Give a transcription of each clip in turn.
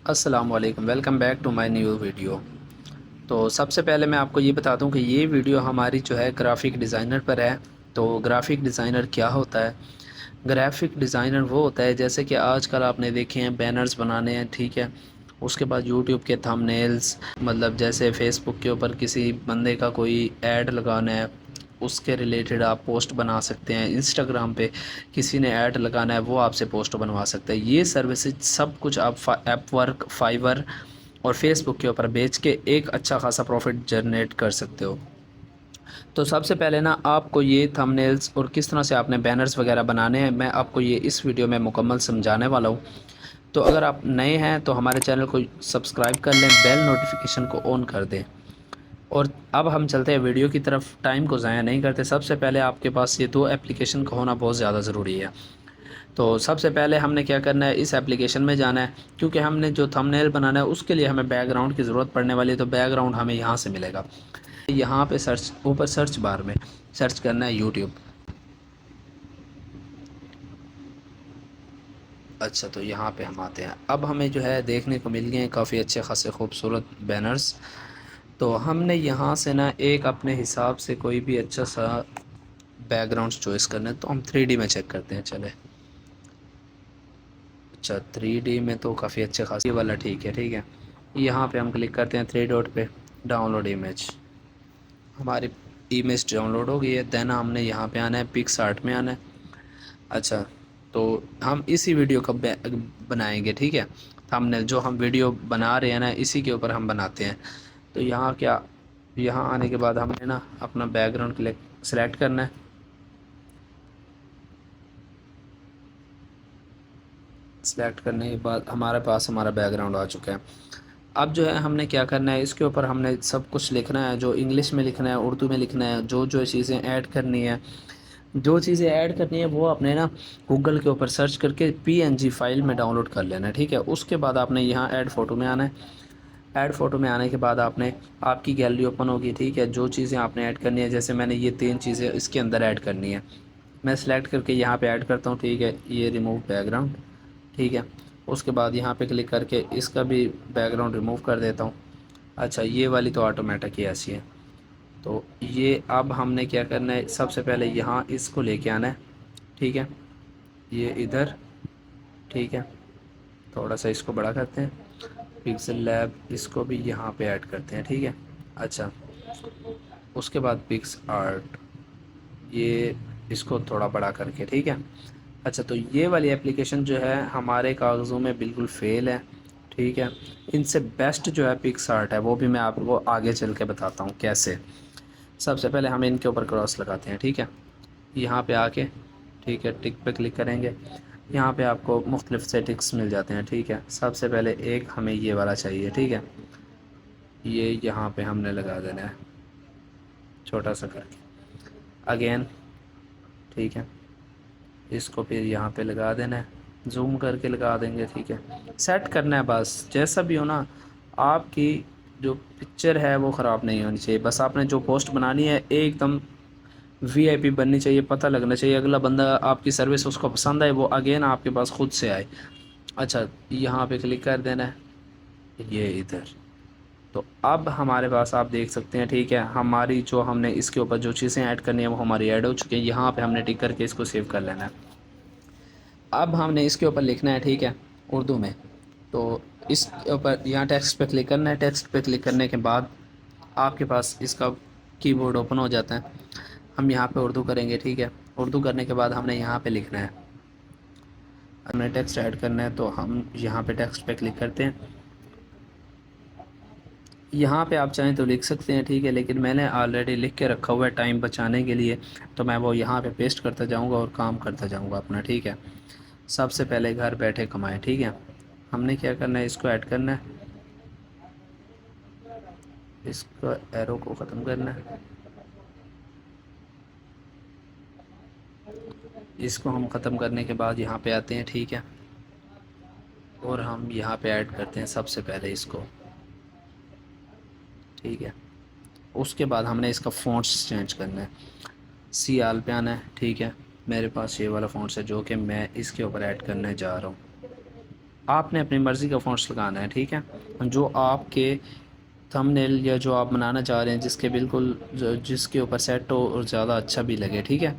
السلام علیکم، welcome back to my new video. تو سب سے پہلے میں آپ کو یہ بتا دوں کہ یہ ویڈیو ہماری جو ہے گرافک ڈیزائنر پر ہے۔ تو گرافک ڈیزائنر کیا ہوتا ہے؟ گرافک ڈیزائنر وہ ہوتا ہے جیسے کہ آج کل آپ نے دیکھے ہیں بینرز بنانے ہیں، ٹھیک ہے، اس کے بعد یوٹیوب کے تھم نیلز، مطلب جیسے فیس بک کے اوپر کسی بندے کا کوئی ایڈ لگانا ہے اس کے ریلیٹڈ آپ پوسٹ بنا سکتے ہیں، انسٹاگرام پہ کسی نے ایڈ لگانا ہے وہ آپ سے پوسٹ بنوا سکتا ہے۔ یہ سروسز سب کچھ آپ ایپ ورک، فائیور اور فیس بک کے اوپر بیچ کے ایک اچھا خاصا پروفٹ جنریٹ کر سکتے ہو۔ تو سب سے پہلے نا آپ کو یہ تھم نیلز اور کس طرح سے آپ نے بینرز وغیرہ بنانے ہیں میں آپ کو یہ اس ویڈیو میں مکمل سمجھانے والا ہوں۔ تو اگر آپ نئے ہیں تو ہمارے چینل کو سبسکرائب کر لیں، بیل نوٹیفیکیشن کو آن کر دیں۔ اور اب ہم چلتے ہیں ویڈیو کی طرف، ٹائم کو ضائع نہیں کرتے۔ سب سے پہلے آپ کے پاس یہ دو اپلیکیشن کا ہونا بہت زیادہ ضروری ہے۔ تو سب سے پہلے ہم نے کیا کرنا ہے، اس اپلیکیشن میں جانا ہے، کیونکہ ہم نے جو تھم نیل بنانا ہے اس کے لیے ہمیں بیک گراؤنڈ کی ضرورت پڑنے والی ہے۔ تو بیک گراؤنڈ ہمیں یہاں سے ملے گا، یہاں پہ اوپر سرچ بار میں سرچ کرنا ہے یوٹیوب۔ اچھا، تو یہاں پہ ہم آتے ہیں۔ اب ہمیں جو ہے دیکھنے کو مل گئے ہیں کافی اچھے خاصے خوبصورت بینرز۔ تو ہم نے یہاں سے نا ایک اپنے حساب سے کوئی بھی اچھا سا بیک گراؤنڈ چوائس کرنا ہے۔ تو ہم 3D میں چیک کرتے ہیں، چلے۔ اچھا 3D میں تو کافی اچھے خاصی والا ٹھیک ہے، ٹھیک ہے۔ یہاں پہ ہم کلک کرتے ہیں 3 ڈاٹ پہ، ڈاؤن لوڈ امیج۔ ہماری امیج ڈاؤن لوڈ ہو گئی ہے، دین ہم نے یہاں پہ آنا ہے پکس آرٹ میں آنا ہے۔ اچھا، تو ہم اسی ویڈیو کا بنائیں گے، ٹھیک ہے۔ ہم نے جو ہم ویڈیو بنا رہے ہیں نا اسی کے اوپر ہم بناتے ہیں۔ تو یہاں آنے کے بعد ہم نے نا اپنا بیک گراؤنڈ سلیکٹ کرنا ہے۔ سلیکٹ کرنے کے بعد ہمارے پاس ہمارا بیک گراؤنڈ آ چکا ہے۔ اب جو ہے ہم نے کیا کرنا ہے، اس کے اوپر ہم نے سب کچھ لکھنا ہے، جو انگلش میں لکھنا ہے، اردو میں لکھنا ہے، جو چیزیں ایڈ کرنی ہے، جو چیزیں ایڈ کرنی ہے وہ اپنے نا گوگل کے اوپر سرچ کر کے PNG فائل میں ڈاؤن لوڈ کر لینا ہے، ٹھیک ہے۔ اس کے بعد آپ نے یہاں ایڈ فوٹو میں آنا ہے۔ ایڈ فوٹو میں آنے کے بعد آپ کی گیلری اوپن ہوگی، ٹھیک ہے۔ جو چیزیں آپ نے ایڈ کرنی ہے، جیسے میں نے یہ 3 چیزیں اس کے اندر ایڈ کرنی ہے، میں سلیکٹ کر کے یہاں پہ ایڈ کرتا ہوں، ٹھیک ہے۔ یہ ریموو بیک گراؤنڈ، ٹھیک ہے۔ اس کے بعد یہاں پہ کلک کر کے اس کا بھی بیک گراؤنڈ ریموو کر دیتا ہوں۔ اچھا، یہ والی تو آٹومیٹک ہی ایسی ہے۔ تو یہ اب ہم نے کیا کرنا ہے، سب سے پہلے یہاں اس کو لے کے آنا ہے، ٹھیک ہے۔ یہ ادھر، ٹھیک ہے۔ تھوڑا سا اس کو بڑا کرتے ہیں، پکسل لیب اس کو بھی یہاں پہ ایڈ کرتے ہیں، ٹھیک ہے۔ اچھا، اس کے بعد پکس آرٹ، یہ اس کو تھوڑا بڑا کر کے، ٹھیک ہے۔ اچھا، تو یہ والی اپلیکیشن جو ہے ہمارے کاغذوں میں بالکل فیل ہے، ٹھیک ہے۔ ان سے بیسٹ جو ہے پکس آرٹ ہے، وہ بھی میں آپ کو آگے چل کے بتاتا ہوں کیسے۔ سب سے پہلے ہم ان کے اوپر کراس لگاتے ہیں، ٹھیک ہے۔ یہاں پہ آ کے، ٹھیک ہے، ٹک پہ کلک کریں گے۔ یہاں پہ آپ کو مختلف سیٹنگس مل جاتے ہیں، ٹھیک ہے۔ سب سے پہلے ایک ہمیں یہ والا چاہیے، ٹھیک ہے۔ یہ یہاں پہ ہم نے لگا دینا ہے چھوٹا سا کر کے، اگین، ٹھیک ہے۔ اس کو پھر یہاں پہ لگا دینا ہے، زوم کر کے لگا دیں گے، ٹھیک ہے۔ سیٹ کرنا ہے بس، جیسا بھی ہو نا، آپ کی جو پکچر ہے وہ خراب نہیں ہونی چاہیے۔ بس آپ نے جو پوسٹ بنانی ہے ایک دم VIP بننی چاہیے، پتہ لگنا چاہیے اگلا بندہ آپ کی سروس اس کو پسند آئے، وہ اگین آپ کے پاس خود سے آئے۔ اچھا، یہاں پہ کلک کر دینا ہے، یہ ادھر۔ تو اب ہمارے پاس آپ دیکھ سکتے ہیں، ٹھیک ہے، ہماری جو ہم نے اس کے اوپر جو چیزیں ایڈ کرنی ہیں وہ ہماری ایڈ ہو چکی ہیں۔ یہاں پہ ہم نے ٹک کر کے اس کو سیو کر لینا ہے۔ اب ہم نے اس کے اوپر لکھنا ہے، ٹھیک ہے، اردو میں۔ تو اس کے اوپر یہاں ٹیکسٹ پہ کلک کرنا ہے۔ ٹیکسٹ پہ کلک کرنے کے بعد آپ کے پاس اس کا کی بورڈ اوپن ہو جاتا ہے۔ ہم یہاں پہ اردو کریں گے، ٹھیک ہے۔ اردو کرنے کے بعد ہم نے یہاں پہ لکھنا ہے، ہم نے ٹیکسٹ ایڈ کرنا ہے۔ تو ہم یہاں پہ ٹیکسٹ پہ کلک کرتے ہیں۔ یہاں پہ آپ چاہیں تو لکھ سکتے ہیں، ٹھیک ہے، لیکن میں نے آلریڈی لکھ کے رکھا ہوا ہے ٹائم بچانے کے لیے، تو میں وہ یہاں پہ پیسٹ کرتا جاؤں گا اور کام کرتا جاؤں گا اپنا، ٹھیک ہے۔ سب سے پہلے گھر بیٹھے کمائیں، ٹھیک ہے۔ ہم نے کیا کرنا ہے، اس کو ایڈ کرنا ہے، اس کو ایرو کو ختم کرنا ہے، اس کو ہم ختم کرنے کے بعد یہاں پہ آتے ہیں، ٹھیک ہے۔ اور ہم یہاں پہ ایڈ کرتے ہیں سب سے پہلے اس کو، ٹھیک ہے۔ اس کے بعد ہم نے اس کا فونٹس چینج کرنا ہے، CL پہ آنا ہے، ٹھیک ہے۔ میرے پاس یہ والا فونٹس ہے جو کہ میں اس کے اوپر ایڈ کرنے جا رہا ہوں۔ آپ نے اپنی مرضی کا فونٹس لگانا ہے، ٹھیک ہے، جو آپ کے تھم نیل یا جو آپ بنانا چاہ رہے ہیں جس کے بالکل جس کے اوپر سیٹ ہو اور زیادہ اچھا بھی لگے، ٹھیک ہے۔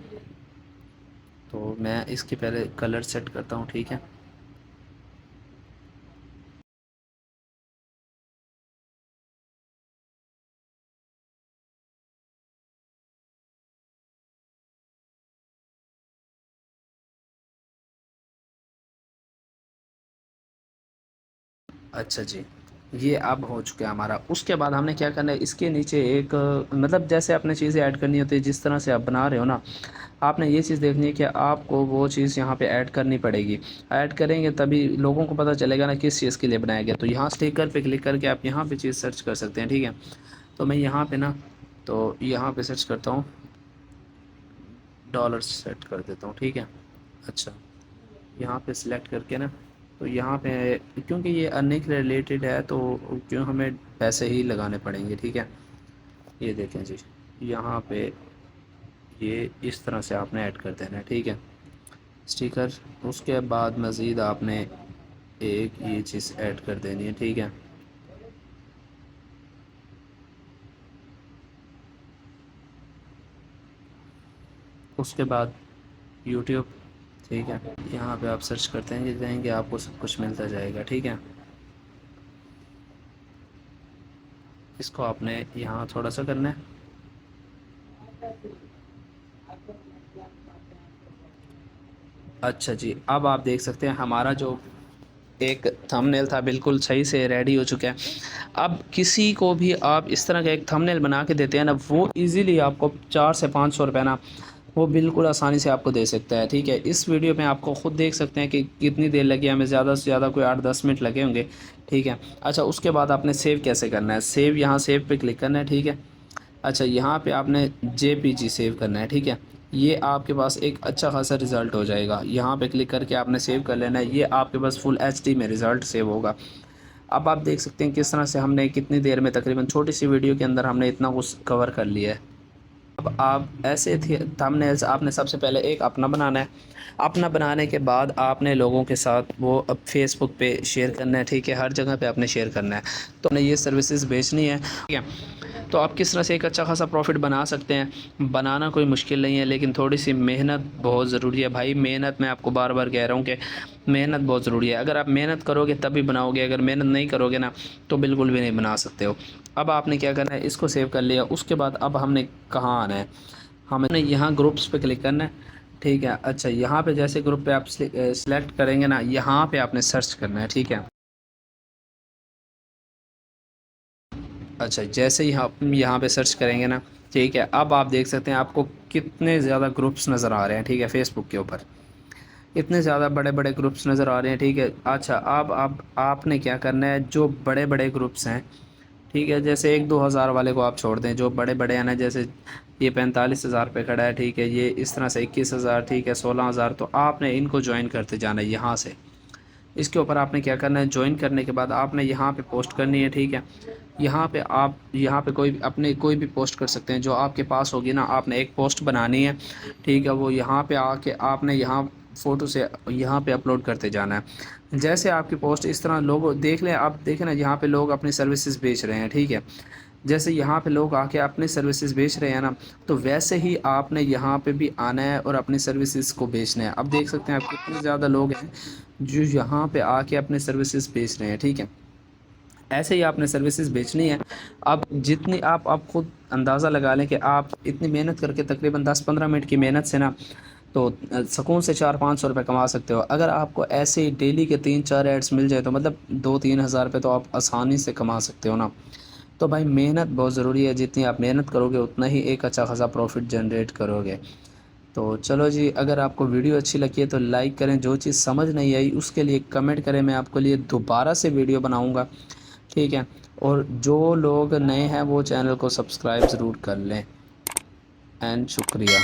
تو میں اس کے پہلے کلر سیٹ کرتا ہوں، ٹھیک ہے۔ اچھا جی، یہ اب ہو چکا ہے ہمارا۔ اس کے بعد ہم نے کیا کرنا ہے، اس کے نیچے ایک مطلب جیسے اپنے چیزیں ایڈ کرنی ہوتی ہے، جس طرح سے آپ بنا رہے ہو نا، آپ نے یہ چیز دیکھنی ہے کہ آپ کو وہ چیز یہاں پہ ایڈ کرنی پڑے گی۔ ایڈ کریں گے تبھی لوگوں کو پتہ چلے گا نا کس چیز کے لیے بنایا گیا۔ تو یہاں اسٹیکر پہ کلک کر کے آپ یہاں پہ چیز سرچ کر سکتے ہیں، ٹھیک ہے۔ تو میں یہاں پہ نا، تو یہاں پہ سرچ کرتا ہوں، ڈالر سیٹ کر دیتا ہوں، ٹھیک ہے۔ اچھا، یہاں پہ سلیکٹ کر کے نا، تو یہاں پہ کیونکہ یہ ارننگ کے ریلیٹڈ ہے تو کیوں ہمیں پیسے ہی لگانے پڑیں گے، ٹھیک ہے۔ یہ دیکھیں جی، یہاں پہ یہ اس طرح سے آپ نے ایڈ کر دینا ہے، ٹھیک ہے، اسٹیکر۔ اس کے بعد مزید آپ نے ایک یہ چیز ایڈ کر دینی ہے، ٹھیک ہے۔ اس کے بعد یوٹیوب، ٹھیک ہے، یہاں پہ آپ سرچ کرتے ہیں جائیں گے، آپ کو سب کچھ ملتا جائے گا، ٹھیک ہے۔ اس کو آپ نے یہاں تھوڑا سا کرنا ہے۔ اچھا جی، اب آپ دیکھ سکتے ہیں ہمارا جو ایک تھم نیل تھا بالکل صحیح سے ریڈی ہو چکا ہے۔ اب کسی کو بھی آپ اس طرح کا ایک تھم نیل بنا کے دیتے ہیں نا، وہ ایزیلی آپ کو 400 سے 500 روپے نا، وہ بالکل آسانی سے آپ کو دے سکتا ہے، ٹھیک ہے۔ اس ویڈیو میں آپ کو خود دیکھ سکتے ہیں کہ کتنی دیر لگی، ہمیں زیادہ سے زیادہ کوئی 8-10 منٹ لگے ہوں گے، ٹھیک ہے۔ اچھا، اس کے بعد آپ نے سیو کیسے کرنا ہے، سیو، یہاں سیو پہ کلک کرنا ہے، ٹھیک ہے۔ اچھا، یہاں پہ آپ نے JPG سیو کرنا ہے، ٹھیک ہے۔ یہ آپ کے پاس ایک اچھا خاصا رزلٹ ہو جائے گا، یہاں پہ کلک کر کے آپ نے سیو کر لینا ہے، یہ آپ کے پاس فل HD میں رزلٹ سیو ہوگا۔ اب آپ دیکھ سکتے ہیں کس طرح سے ہم نے کتنی دیر میں، تقریباً چھوٹی سی ویڈیو کے اندر ہم نے اتنا کچھ کور کر لیا ہے۔ اب آپ ایسے تھے تھم نیلز، آپ نے سب سے پہلے ایک اپنا بنانا ہے۔ اپنا بنانے کے بعد آپ نے لوگوں کے ساتھ وہ اب فیس بک پہ شیئر کرنا ہے، ٹھیک ہے، ہر جگہ پہ آپ نے شیئر کرنا ہے۔ تو نے یہ سروسز بیچنی ہے، ٹھیک ہے۔ تو آپ کس طرح سے ایک اچھا خاصا پروفٹ بنا سکتے ہیں، بنانا کوئی مشکل نہیں ہے، لیکن تھوڑی سی محنت بہت ضروری ہے بھائی۔ محنت میں آپ کو بار بار کہہ رہا ہوں کہ محنت بہت ضروری ہے۔ اگر آپ محنت کرو گے تب بھی بناؤ گے، اگر محنت نہیں کرو گے نا تو بالکل بھی نہیں بنا سکتے ہو۔ اب آپ نے کیا کرنا ہے، اس کو سیو کر لیا۔ اس کے بعد اب ہم نے کہاں آنا ہے، ہمیں یہاں گروپس پہ کلک کرنا ہے، ٹھیک ہے۔ اچھا، یہاں پہ جیسے گروپ پہ آپ سلیکٹ کریں گے نا، یہاں پہ آپ نے سرچ کرنا ہے، ٹھیک ہے۔ اچھا، جیسے ہی آپ یہاں پہ سرچ کریں گے نا، ٹھیک ہے، اب آپ دیکھ سکتے ہیں آپ کو کتنے زیادہ گروپس نظر آ رہے ہیں، ٹھیک ہے، فیس بک کے اوپر اتنے زیادہ بڑے بڑے گروپس نظر آ رہے ہیں، ٹھیک ہے۔ اچھا، اب آپ نے کیا کرنا ہے، جو بڑے بڑے گروپس ہیں، ٹھیک ہے، جیسے 1-2 ہزار والے کو آپ چھوڑ دیں، جو بڑے بڑے ہیں نا، جیسے یہ 45,000 پہ کھڑا ہے، ٹھیک ہے، یہ اس طرح سے 21,000، ٹھیک ہے، 16,000، تو آپ نے ان کو جوائن کرتے جانا ہے یہاں سے۔ اس کے اوپر آپ نے کیا کرنا ہے، جوائن کرنے کے بعد آپ نے یہاں پہ پوسٹ کرنی ہے، ٹھیک ہے۔ یہاں پہ آپ یہاں پہ کوئی بھی پوسٹ کر سکتے ہیں جو آپ کے پاس ہوگی نا، آپ نے ایک پوسٹ بنانی ہے، ٹھیک ہے، وہ یہاں پہ آ کے آپ نے یہاں فوٹو سے یہاں پہ اپلوڈ کرتے جانا ہے۔ جیسے آپ کی پوسٹ اس طرح لوگ دیکھ لیں، آپ دیکھیں نا یہاں پہ لوگ اپنی سروسز بیچ رہے ہیں، ٹھیک ہے، جیسے یہاں پہ لوگ آ کے اپنی سروسز بیچ رہے ہیں نا، تو ویسے ہی آپ نے یہاں پہ بھی آنا ہے اور اپنی سروسز کو بیچنا ہے۔ اب دیکھ سکتے ہیں آپ کتنے زیادہ لوگ ہیں جو یہاں پہ آ کے اپنے سروسز بیچ رہے ہیں، ٹھیک ہے۔ ایسے ہی آپ نے سروسز بیچنی ہے۔ اب جتنی آپ خود اندازہ لگا لیں کہ آپ اتنی محنت کر کے تقریباً 10-15 منٹ کی محنت سے نا، تو سکون سے 400-500 روپے کما سکتے ہو۔ اگر آپ کو ایسے ہی ڈیلی کے 3-4 ایڈس مل جائے تو مطلب 2-3 ہزار روپے تو آپ آسانی سے کما سکتے ہو نا۔ تو بھائی محنت بہت ضروری ہے، جتنی آپ محنت کرو گے اتنا ہی ایک اچھا خاصا پروفٹ جنریٹ کرو گے۔ تو چلو جی، اگر آپ کو ویڈیو اچھی لگی ہے تو لائک کریں، جو چیز سمجھ نہیں آئی اس کے لیے کمنٹ کریں، میں آپ کے لیے دوبارہ سے ویڈیو بناؤں گا، ٹھیک ہے۔ اور جو لوگ نئے ہیں وہ چینل کو سبسکرائب ضرور کر لیں، اینڈ شکریہ۔